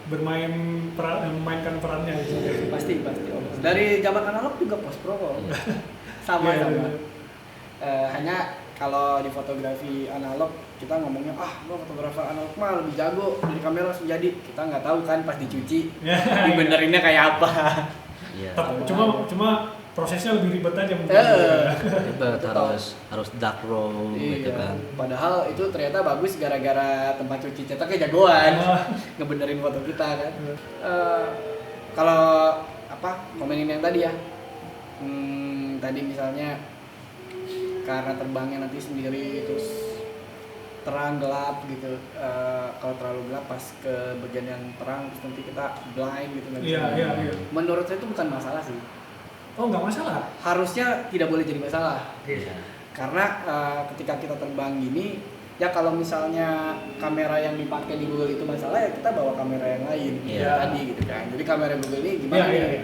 memainkan perannya gitu. Pasti. Dari zaman analog juga post pro kok. Sama. Hanya kalau di fotografi analog kita ngomongnya lo fotografer analog mah lebih jago dari kamera langsung jadi. Kita nggak tahu kan pas dicuci dibenerinnya kayak apa. Iya. Cuma prosesnya lebih ribet aja mungkin. Ribet, harus dark raw gitu kan. Padahal itu ternyata bagus gara-gara tempat cuci cetaknya jagoan ngebenerin foto kita kan. Kalau ngomongin yang tadi ya, tadi misalnya karena terbangnya nanti sendiri terus terang gelap gitu, kalau terlalu gelap pas ke bagian yang terang terus nanti kita blind gitu kan. Iya. Menurut saya itu bukan masalah sih. Oh, nggak masalah. Harusnya tidak boleh jadi masalah. Iya. Karena ketika kita terbang gini, ya kalau misalnya kamera yang dipakai di Google itu masalah, ya kita bawa kamera yang lain tadi gitu kan. Jadi kamera Google ini gimana ya,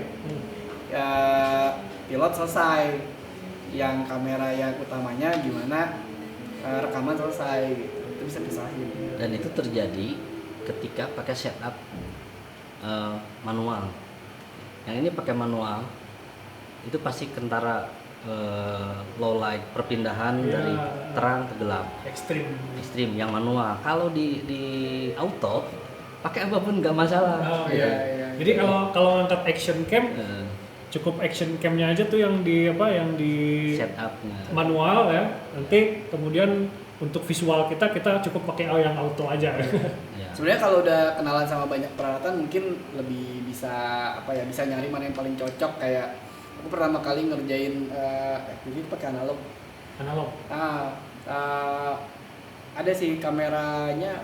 pilot selesai, yang kamera yang utamanya gimana, rekaman selesai gitu. Itu bisa disahin. Dan itu terjadi ketika pakai setup manual. Yang ini pakai manual itu pasti kentara low light, perpindahan dari terang ke gelap, ekstrim yang manual. Kalau di auto pakai apapun nggak masalah. Iya. Jadi kalau ngangkat action cam cukup action camnya aja tuh yang di setupnya manual ya. Nanti kemudian untuk visual kita cukup pakai yang auto aja. Ya. Sebenarnya kalau udah kenalan sama banyak peralatan mungkin lebih bisa bisa nyari mana yang paling cocok. Kayak aku pertama kali ngerjain FPV pakai analog. Ada sih kameranya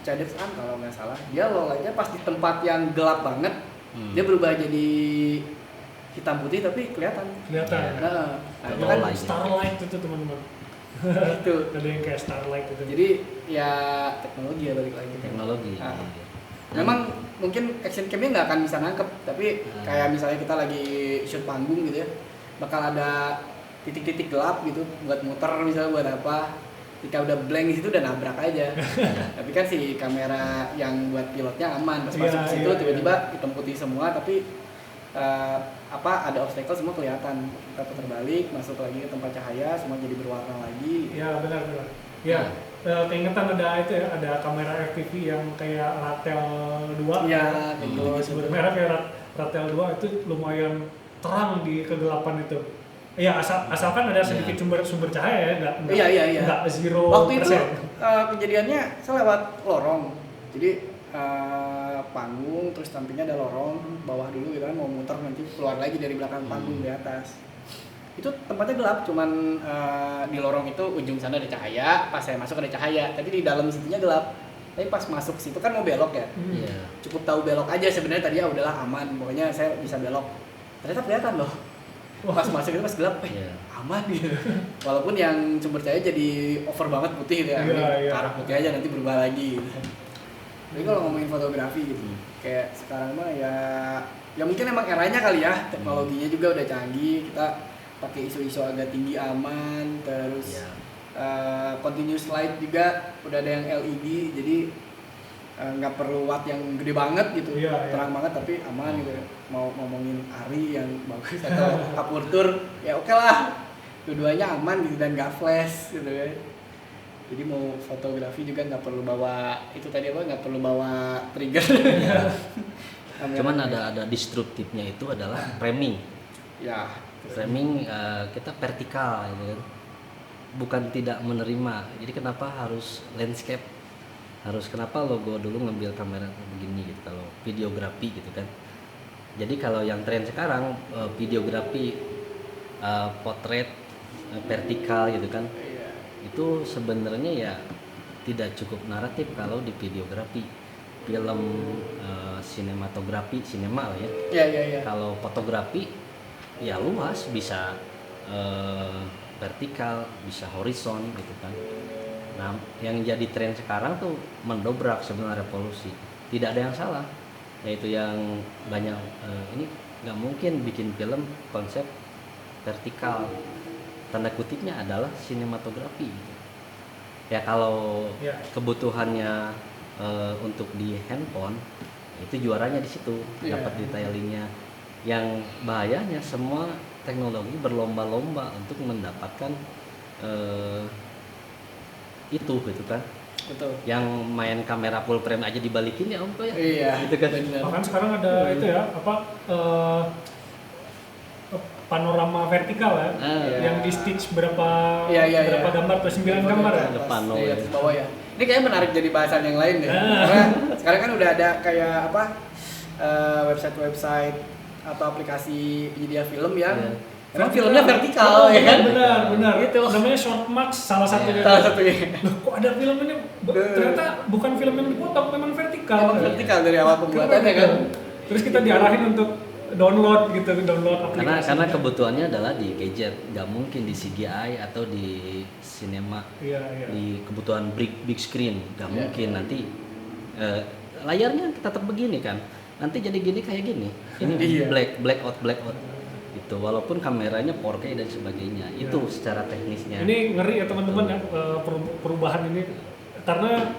Cadex kalau nggak salah. Dia low-nya pas di tempat yang gelap banget, dia berubah jadi hitam putih tapi kelihatan. Nah, itu kan Starlight itu teman-teman. Itu ada yang kayak Starlight itu. Jadi ya teknologi ya, balik lagi. Teknologi. Memang mungkin action cam-nya nggak akan bisa nangkep, tapi kayak misalnya kita lagi shoot panggung gitu ya, bakal ada titik-titik gelap gitu buat muter misalnya buat apa. Ketika udah blank di situ udah nabrak aja. Tapi kan si kamera yang buat pilotnya aman, pas masuk ke situ tiba-tiba hitam putih semua, tapi ada obstacle semua kelihatan. Kita putar balik, masuk lagi ke tempat cahaya, semua jadi berwarna lagi. Iya benar. Ya, keingetan ada kamera FPV yang kayak Ratel 2. Iya, sebenarnya kayak Ratel 2 itu lumayan terang di kegelapan itu. Iya, asalkan ada sedikit sumber cahaya ya, enggak 0%. Waktu itu kejadiannya saya lewat lorong. Jadi panggung terus sampingnya ada lorong, bawah dulu gitu kan, mau muter nanti keluar lagi dari belakang panggung di atas. Itu tempatnya gelap, cuman di lorong itu ujung sana ada cahaya, pas saya masuk ada cahaya, tapi di dalam situnya gelap. Tapi pas masuk situ kan mau belok ya, cukup tahu belok aja sebenarnya tadi udahlah aman, pokoknya saya bisa belok. Ternyata kelihatan loh, pas masuk itu pas gelap, aman gitu. Walaupun yang sumber cahaya jadi over banget putih gitu ya, arah putih aja nanti berubah lagi. Gitu. Tapi kalau ngomongin fotografi gitu, kayak sekarang mah ya mungkin emang eranya kali ya, teknologinya juga udah canggih, kita pakai ISO agak tinggi aman, terus continuous light juga udah ada yang LED, jadi nggak perlu watt yang gede banget gitu, terang banget tapi aman gitu. Mau ngomongin ARRI yang bagus atau aperture ya oke lah, dua-duanya aman gitu dan nggak flash gitu kan. Jadi mau fotografi juga nggak perlu bawa itu tadi nggak perlu bawa trigger. Cuman ada destruktifnya itu adalah framing. Ya. Framing kita vertikal gitu kan. Bukan tidak menerima. Jadi kenapa harus landscape? Kenapa logo dulu ngambil kamera begini gitu kalau videografi gitu kan. Jadi kalau yang tren sekarang videografi potret vertikal gitu kan. Itu sebenarnya ya tidak cukup naratif kalau di videografi, film sinematografi, sinema lah ya. Kalau fotografi ya luas, bisa vertikal, bisa horizon gitu kan. Nah, yang jadi tren sekarang tuh mendobrak sebenarnya revolusi. Tidak ada yang salah, yaitu yang banyak ini nggak mungkin bikin film konsep vertikal. Tanda kutipnya adalah sinematografi. Ya kalau kebutuhannya untuk di handphone itu juaranya di situ, dapat detailingnya. Yang bahayanya semua teknologi berlomba-lomba untuk mendapatkan itu gitu kan. Betul. Yang main kamera full frame aja dibalikin ya om ya. Iya. Gitu kan. Bahkan sekarang ada itu ya panorama vertikal ya, yang di stitch berapa gambar atau 9 gambar ya. Depan ya. Bawah ya. Ini kayaknya menarik jadi bahasan yang lain deh. Karena sekarang kan udah ada kayak website atau aplikasi penyedia film yang memang filmnya vertikal ya kan? Benar. Gitu. Namanya Shortmax salah satunya. Loh, kok ada film ini ternyata bukan film yang dipotong, memang vertikal. Vertikal dari awal pembuatannya kan. Terus kita diarahin untuk download aplikasi. Karena kebutuhannya adalah di gadget, nggak mungkin di CGI atau di cinema. Di kebutuhan big screen nggak mungkin. Nanti layarnya tetap begini kan, nanti jadi gini kayak gini. Ini black out gitu, walaupun kameranya 4K dan sebagainya. Itu secara teknisnya. Ini ngeri ya teman-teman ya, perubahan ini karena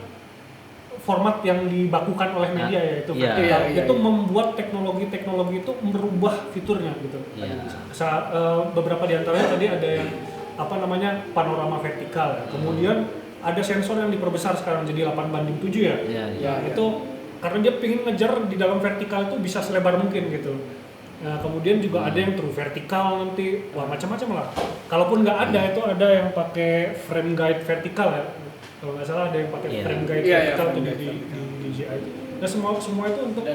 format yang dibakukan oleh media yaitu vertikal itu membuat teknologi itu merubah fiturnya gitu. Beberapa di antaranya tadi ada yang panorama vertikal ya. Kemudian ada sensor yang diperbesar sekarang jadi 8:7 ya. Itu karena dia pengen ngejar di dalam vertikal itu bisa selebar mungkin gitu. Nah, kemudian juga ada yang true vertikal nanti, macam-macam lah. Kalaupun nggak ada itu ada yang pakai frame guide vertikal ya. Kalau nggak salah ada yang pakai frame guide vertikal tuh di DJI. Nah semua itu untuk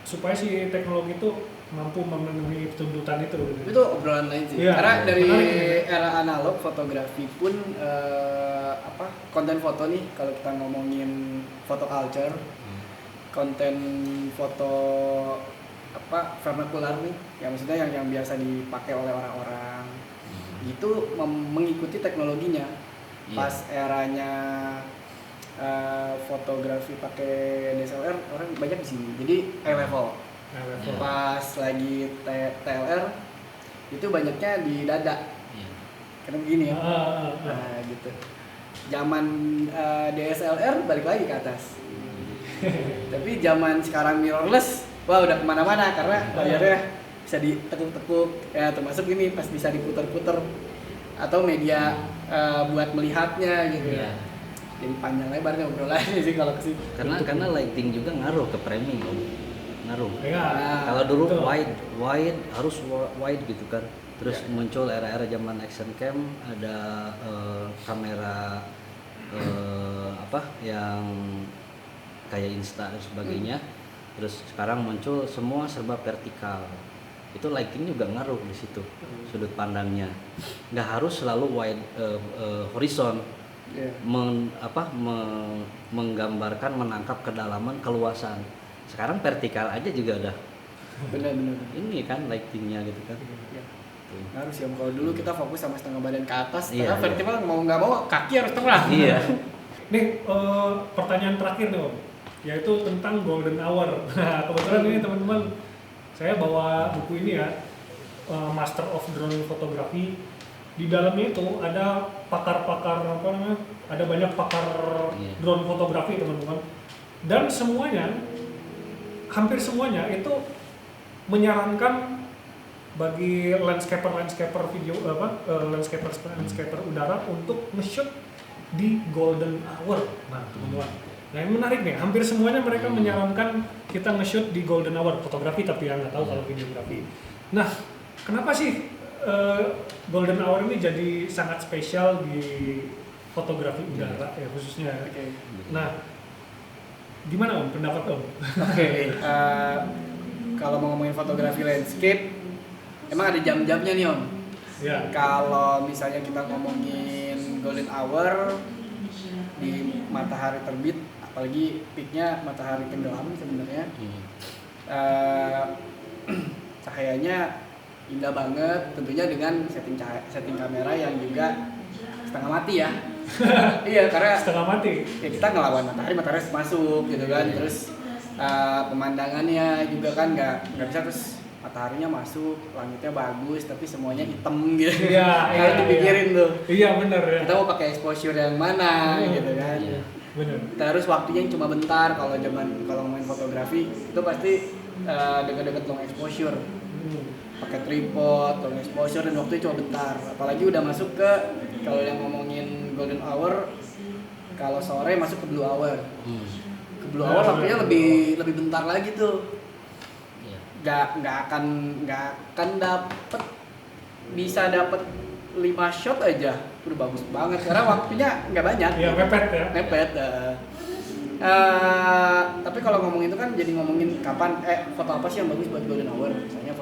supaya si teknologi itu mampu memenuhi tuntutan itu. Itu obrolan lain sih. Karena dari era analog fotografi pun konten foto nih, kalau kita ngomongin foto culture, konten foto vernacular nih, yang maksudnya yang biasa dipakai oleh orang-orang itu mengikuti teknologinya. Pas eranya fotografi pakai DSLR orang banyak di sini, jadi high level. Pas lagi TLR itu banyaknya di dada, karena begini ya. Nah gitu. Zaman DSLR balik lagi ke atas. Tapi zaman sekarang mirrorless, wah udah kemana-mana karena layarnya bisa ditekuk-tekuk, ya termasuk ini pas bisa diputer-puter atau media buat melihatnya gitu. Jadi panjang lebarnya obrolannya sih kalau ke situ. Karena lighting juga ngaruh ke framing om. Ngaruh. Kalau dulu wide harus wide gitu kan. Terus muncul era-era zaman action cam, ada kamera yang kayak Insta dan sebagainya. Terus sekarang muncul semua serba vertikal. Itu lighting juga ngaruh di situ, sudut pandangnya. Nggak harus selalu wide horizon. Menggambarkan, menangkap kedalaman, keluasan. Sekarang vertikal aja juga udah. Benar. Ini kan lightingnya gitu kan. Harus ya, kalau dulu kita fokus sama setengah badan ke atas, karena vertikal mau nggak mau kaki harus terang. Nih pertanyaan terakhir nih om, yaitu tentang golden hour. Nah kebetulan ini teman-teman, saya bawa buku ini ya, Master of Drone Photography. Di dalamnya itu ada pakar-pakar ada banyak pakar drone fotografi teman-teman. Dan hampir semuanya itu menyarankan bagi landscaper video landscaper udara untuk nge-shoot di golden hour. Nah, teman-teman. Nah, yang menarik nih, hampir semuanya mereka menyarankan kita nge-shoot di golden hour fotografi, tapi ya nggak tahu kalau videografi. Nah, kenapa sih golden hour ini jadi sangat spesial di fotografi udara ya khususnya? Nah, gimana om pendapat om? Kalau mau ngomongin fotografi landscape, emang ada jam-jamnya nih om. Kalau misalnya kita ngomongin golden hour di matahari terbit, apalagi peaknya matahari tenggelam sebenarnya, cahayanya indah banget, tentunya dengan setting kamera yang juga setengah mati ya. Iya, karena setengah mati. Ya kita ngelawan matahari harus masuk gitu kan. Terus pemandangannya juga kan nggak bisa terus mataharinya masuk, langitnya bagus tapi semuanya hitam gitu. Iya, harus dipikirin tuh. Iya benar ya. Kita mau pakai exposure yang mana gitu kan. Bener. Terus waktunya yang cuma bentar. Kalau main fotografi itu pasti deket-deket long exposure. Pakai tripod, long exposure, dan waktunya cuma bentar. Apalagi udah masuk ke, kalau yang ngomongin golden hour, kalau sore masuk ke blue hour. Ke blue hour waktunya lebih bentar lagi tuh. Nggak akan bisa dapet 5 shot aja udah bagus banget karena waktunya nggak banyak. Iya, mepet. Tapi kalau ngomongin itu kan jadi ngomongin kapan foto apa sih yang bagus buat golden hour, misalnya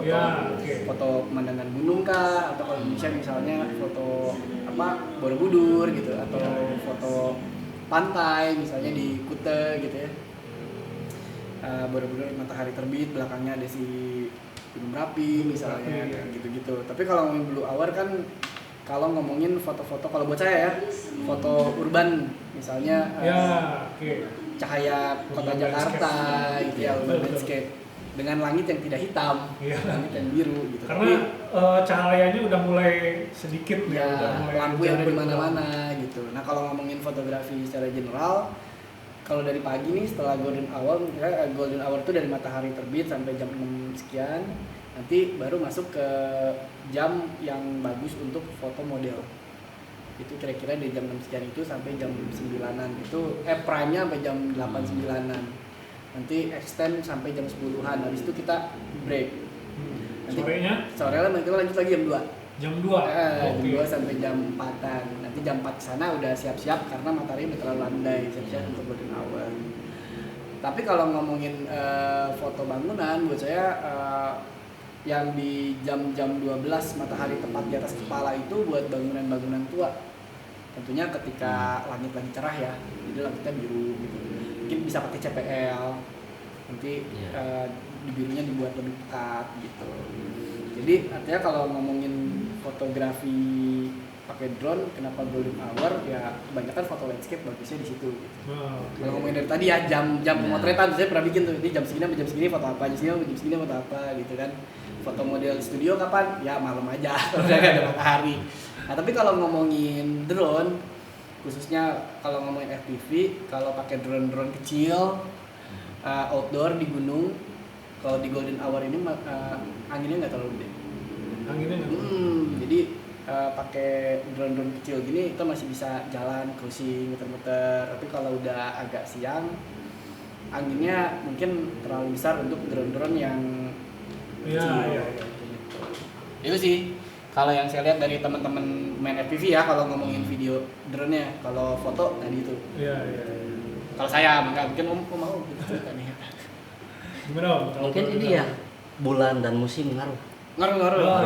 foto pemandangan gunung kah, atau kalau bisa misalnya foto Borobudur gitu, atau foto pantai misalnya di Kuta gitu ya. Borobudur matahari terbit, belakangnya ada si Gunung Merapi misalnya, gitu-gitu. Tapi kalau ngomongin blue hour kan, kalau ngomongin foto-foto, kalau buat saya ya, foto urban misalnya, cahaya kota Jakarta gitu ya, urban landscape dengan langit yang tidak hitam, langit yang biru gitu. Karena cahayanya udah mulai sedikit ya, lampu yang ada di mana-mana gitu. Nah kalau ngomongin fotografi secara general, kalau dari pagi nih setelah golden hour itu dari matahari terbit sampai jam 6 sekian, nanti baru masuk ke jam yang bagus untuk foto model. Itu kira-kira dari jam 6 sekian itu sampai jam 9-an. Itu prime-nya sampai jam 8-9-an. Nanti extend sampai jam 10-an. Habis itu kita break. Nanti sorenya kita lanjut lagi jam 2. Jam 2? Jam 2 sampai jam 4-an. Nanti jam 4 sana udah siap-siap karena matahari udah terlalu landai, siap-siap untuk golden hour. Tapi kalau ngomongin foto bangunan, buat saya yang di jam-jam 12 matahari tepat di atas kepala itu buat bangunan-bangunan tua. Tentunya ketika langit lagi cerah ya, jadi langitnya biru gitu. Mungkin bisa pakai CPL, nanti birunya dibuat lebih pekat gitu. Jadi artinya kalau ngomongin fotografi pakai drone, kenapa golden hour? Ya kebanyakan foto landscape bagusnya di situ. Gitu. Kalau ngomongin dari tadi ya jam pemotretan, saya pernah bikin tuh, ini jam segini sampai jam segini foto apa, jam segini foto apa gitu kan. Foto model studio kapan? Ya malam aja, kalau udah nggak ada matahari. Nah tapi kalau ngomongin drone, khususnya kalau ngomongin FPV, kalau pakai drone kecil, outdoor di gunung, kalau di golden hour ini anginnya nggak terlalu gede. Jadi pakai drone kecil gini itu masih bisa jalan, cruising, muter-muter. Tapi kalau udah agak siang, anginnya mungkin terlalu besar untuk drone yang kecil. Itu sih kalau yang saya lihat dari teman-teman main FPV ya, kalau ngomongin video drone-nya. Kalau foto tadi itu. Kalau saya mungkin mau gitu kan ya. Gimana Om? Mungkin ini ya, bulan dan musim Ngaruh.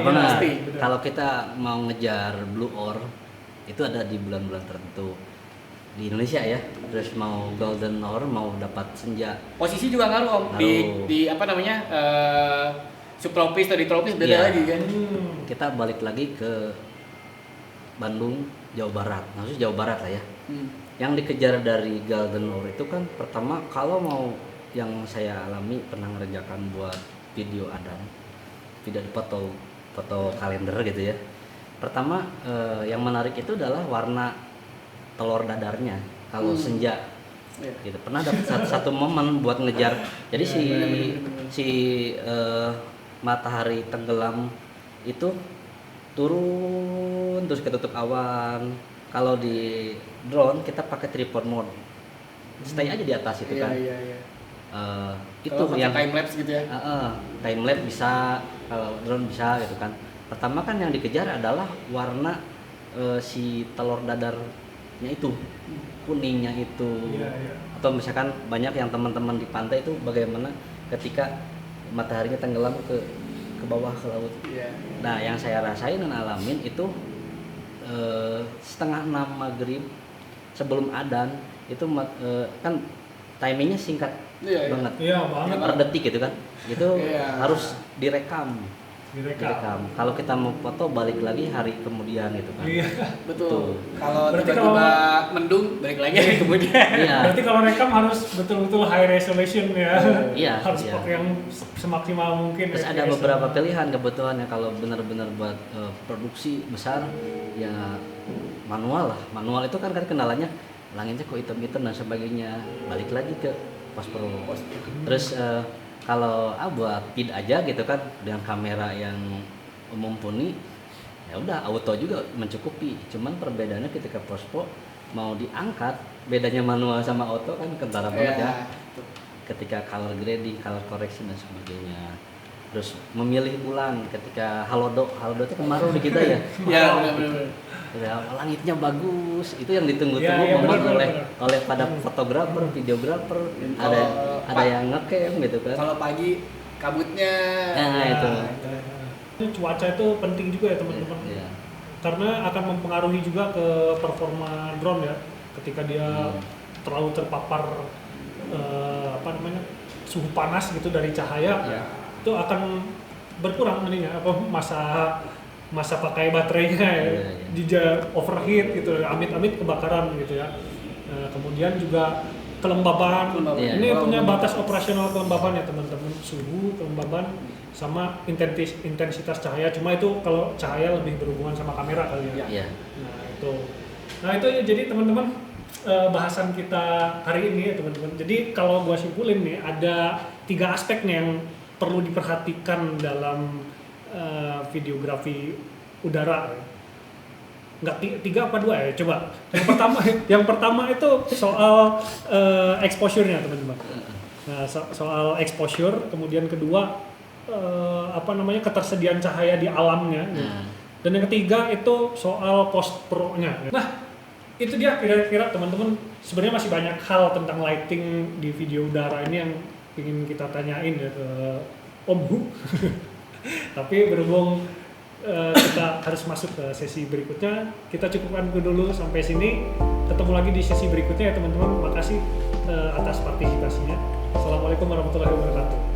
Pasti. Kalau kita mau ngejar blue hour itu ada di bulan-bulan tertentu di Indonesia ya. Terus mau golden hour, mau dapat senja. Posisi juga ngaruh Om. Di apa namanya? Subtropis atau di tropis beda lagi kan. Kita balik lagi ke Bandung, Jawa Barat. Maksudnya Jawa Barat lah ya. Yang dikejar dari golden hour itu kan pertama, kalau mau yang saya alami pernah ngerjakan buat video di foto kalender gitu ya. Pertama yang menarik itu adalah warna telur dadarnya kalau senja gitu. Pernah dapat satu momen buat ngejar. Jadi si matahari tenggelam itu turun terus ketutup awan. Kalau di drone kita pakai tripod mode, stay aja di atas itu kan. Itu yang time lapse gitu ya. Time lapse bisa, kalau drone bisa gitu kan. Pertama kan yang dikejar adalah warna si telur dadarnya itu, kuningnya itu. Atau misalkan banyak yang teman-teman di pantai itu bagaimana ketika mataharinya tenggelam ke bawah ke laut. Nah yang saya rasain dan alamin itu 5:30 maghrib sebelum adzan itu kan timingnya singkat banget. Per detik gitu kan. Itu harus direkam. Kalau kita mau foto balik lagi hari kemudian gitu kan. Betul. Kalau tiba-tiba mendung balik lagi kemudian. Berarti kalau rekam harus betul-betul high resolution ya. Harus pakai yang semaksimal mungkin. Terus ada beberapa pilihan kebetulannya kalau benar-benar buat produksi besar ya manual lah. Manual itu kan kendalanya langitnya kok hitam-hitam dan sebagainya, balik lagi ke post pro. Terus kalau buat feed aja gitu kan dengan kamera yang mumpuni, ya udah auto juga mencukupi. Cuman perbedaannya ketika post pro mau diangkat, bedanya manual sama auto kan kentara banget ya. Ketika color grading, color correction dan sebagainya. Terus memilih bulan ketika halodo itu kemarin di kita ya. Ya benar-benar. Ya, langitnya bagus, itu yang ditunggu-tunggu momen oleh pada fotografer, videografer, ada yang ngecam gitu kan. Kalau pagi kabutnya. Nah, itu. Cuaca itu penting juga ya teman-teman. Ya. Karena akan mempengaruhi juga ke performa drone ya. Ketika dia terlalu terpapar suhu panas gitu dari cahaya, itu akan berkurang ininya masa pakai baterainya ya. Overheat gitu, amit-amit kebakaran gitu ya. Kemudian juga kelembaban. Ini punya batas operasional kelembaban ya teman-teman, suhu, kelembaban sama intensitas cahaya. Cuma itu kalau cahaya lebih berhubungan sama kamera kali ya. Nah itu ya, jadi teman-teman bahasan kita hari ini ya teman-teman. Jadi kalau gua simpulin nih, ada 3 aspek nih yang perlu diperhatikan dalam videografi udara. Enggak 3 apa 2 ya? Coba. Yang pertama itu soal exposure-nya teman-teman. Nah, soal exposure, kemudian kedua ketersediaan cahaya di alamnya. Dan yang ketiga itu soal post pro-nya. Nah, itu dia kira-kira teman-teman, sebenarnya masih banyak hal tentang lighting di video udara ini yang ingin kita tanyain ya ke Om Hu. Tapi berhubung kita harus masuk ke sesi berikutnya, kita cukupkan dulu sampai sini. Ketemu lagi di sesi berikutnya ya teman-teman. Makasih atas partisipasinya. Assalamualaikum warahmatullahi wabarakatuh.